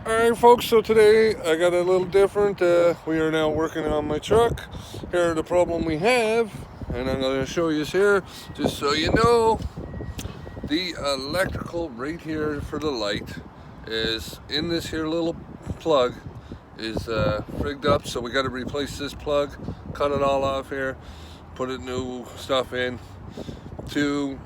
Alright folks, so today I got a little different. We are now working on my truck. Here the problem we have, and I'm going to show you here, just so you know. The electrical right here for the light is in this here little plug is frigged up, so we got to replace this plug, cut it all off here, put it new stuff in to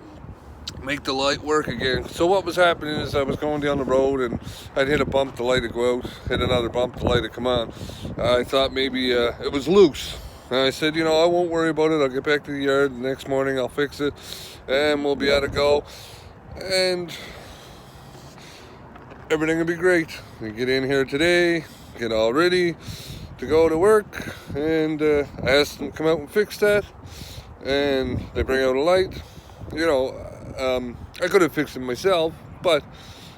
make the light work again. So what was happening is I was going down the road and I'd hit a bump, the light would go out, hit another bump, the light would come on. I thought maybe it was loose. And I said, you know, I won't worry about it. I'll get back to the yard the next morning, I'll fix it, and we'll be able to go. And everything will be great. We get in here today, get all ready to go to work, and I asked them to come out and fix that. And they bring out a light. You know, I could have fixed it myself, but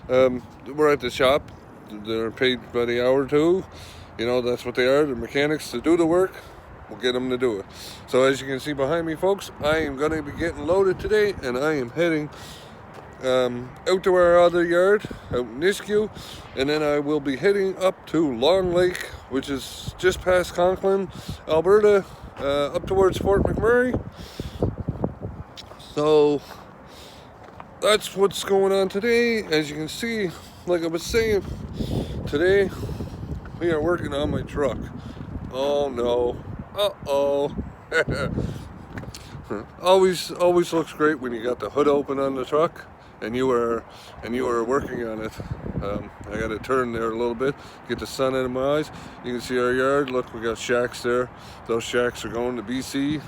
we're at the shop. They're paid by the hour too. You know, that's what they are. They're mechanics to do the work. We'll get them to do it. So as you can see behind me, folks, I am going to be getting loaded today, and I am heading out to our other yard out in Nisku, and then I will be heading up to Long Lake, which is just past Conklin, Alberta, up towards Fort McMurray. So that's what's going on today. As you can see, like I was saying, today we are working on my truck. Oh no. Uh-oh. always looks great when you got the hood open on the truck and you are working on it. I got to turn there a little bit, get the sun out of my eyes. You can see our yard. Look, we got shacks there. Those shacks are going to BC.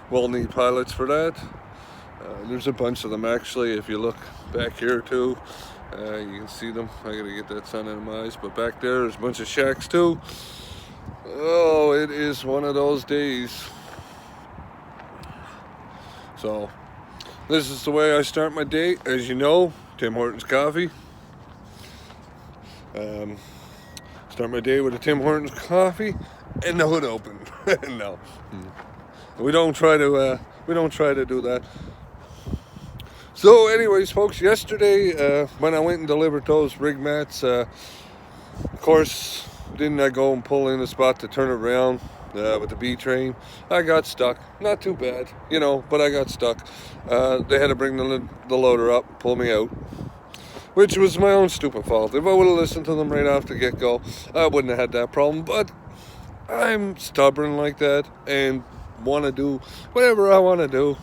We'll need pilots for that. There's a bunch of them actually. If you look back here too, you can see them. I gotta get that sun out of my eyes. But back there's a bunch of shacks too. Oh, it is one of those days. So this is the way I start my day. As you know, Tim Hortons coffee. Start my day with a Tim Hortons coffee and the hood open. No. We don't try to do that. So anyways, folks, yesterday when I went and delivered those rig mats, of course, didn't I go and pull in a spot to turn around with the B train? I got stuck. Not too bad, you know, but I got stuck. They had to bring the loader up, pull me out, which was my own stupid fault. If I would have listened to them right off the get-go, I wouldn't have had that problem. But I'm stubborn like that and want to do whatever I want to do,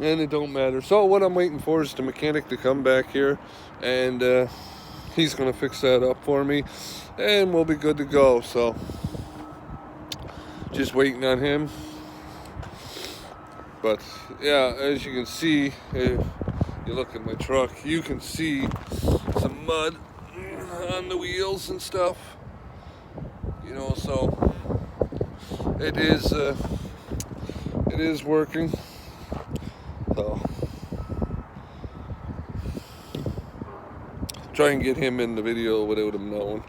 and it don't matter. So what I'm waiting for is the mechanic to come back here, and he's gonna fix that up for me, and we'll be good to go. So just waiting on him. But yeah, as you can see, if you look at my truck, you can see some mud on the wheels and stuff, you know. So it is working. So try and get him in the video without him knowing.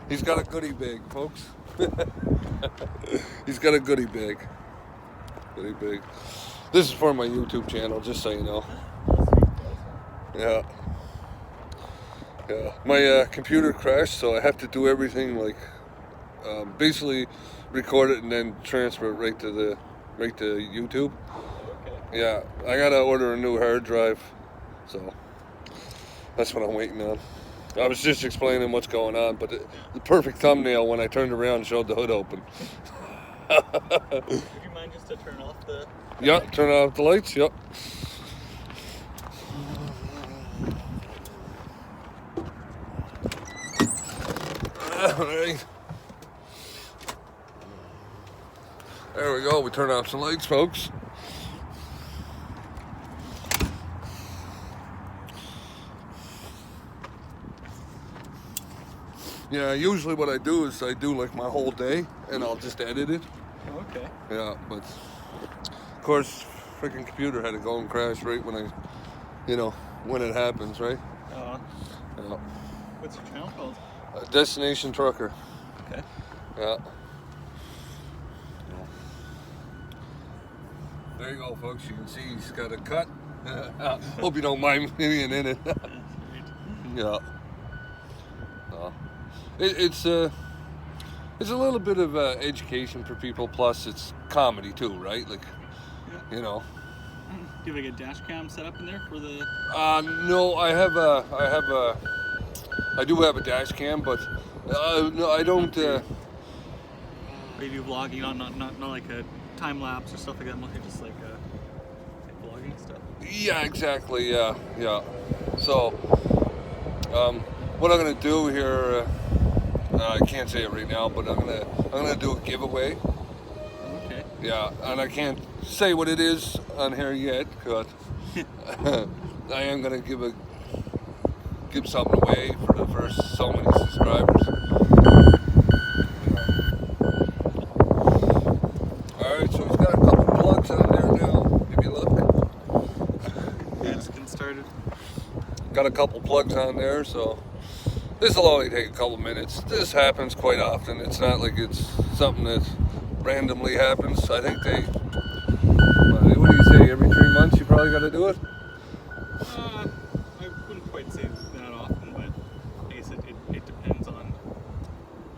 He's got a goodie bag, folks. He's got a goodie bag. Goodie bag. This is for my YouTube channel, just so you know. Yeah. Yeah. My computer crashed, so I have to do everything like basically record it and then transfer it right to YouTube. Yeah, I gotta order a new hard drive, so that's what I'm waiting on. I was just explaining what's going on, but the perfect thumbnail when I turned around showed the hood open. Would you mind just to turn off the... Yeah, turn off the lights, yep. Alright. There we go, we turn off some lights, folks. Yeah, usually what I do is I do like my whole day and I'll just edit it. Okay. Yeah, but of course, freaking computer had to go and crash right when it happens, right? Yeah. What's your channel called? Destination Trucker. Okay. Yeah. There you go, folks. You can see he's got a cut. Hope you don't mind me in it. Yeah. It's a little bit of education for people. Plus, it's comedy too, right? Like, you know. Do you have like a dash cam set up in there for the? No, I do have a dash cam, but no, I don't. You do vlogging, not like a time lapse or stuff like that. Mostly just like vlogging stuff. Yeah, exactly. Yeah. So, what I'm gonna do here, I can't say it right now, but I'm gonna do a giveaway. Okay. Yeah, and I can't say what it is on here yet, but I am gonna give something away for the first so many subscribers. Alright, so he's got a couple plugs on there now, if you look. Yeah, it's getting started. Got a couple plugs on there, so this will only take a couple minutes. This happens quite often. It's not like it's something that randomly happens. I think what do you say, every 3 months you probably got to do it? I wouldn't quite say that often, but I guess it depends on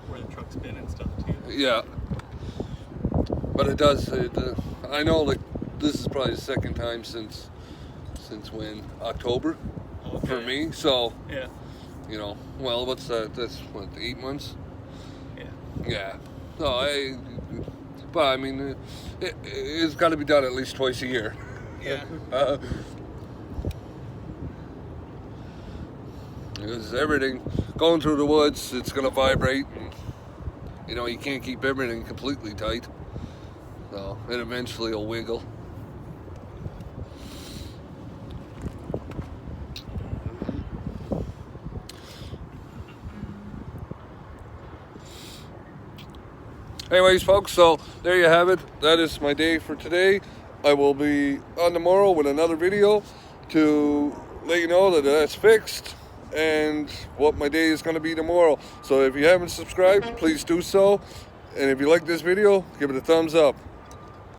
where the truck's been and stuff too. Yeah. But it does. I know, like, this is probably the second time since when? October? Okay. For me. So, Yeah. you know, well, what's that? That's, what, 8 months? Yeah. Yeah. No, but I mean, it's got to be done at least twice a year. Yeah. Because everything going through the woods, it's going to vibrate, and you know, you can't keep everything completely tight, so it eventually will wiggle. Anyways, folks, so there you have it. That is my day for today. I will be on tomorrow with another video to let you know that that's fixed and what my day is going to be tomorrow. So if you haven't subscribed, please do so. And if you like this video, give it a thumbs up.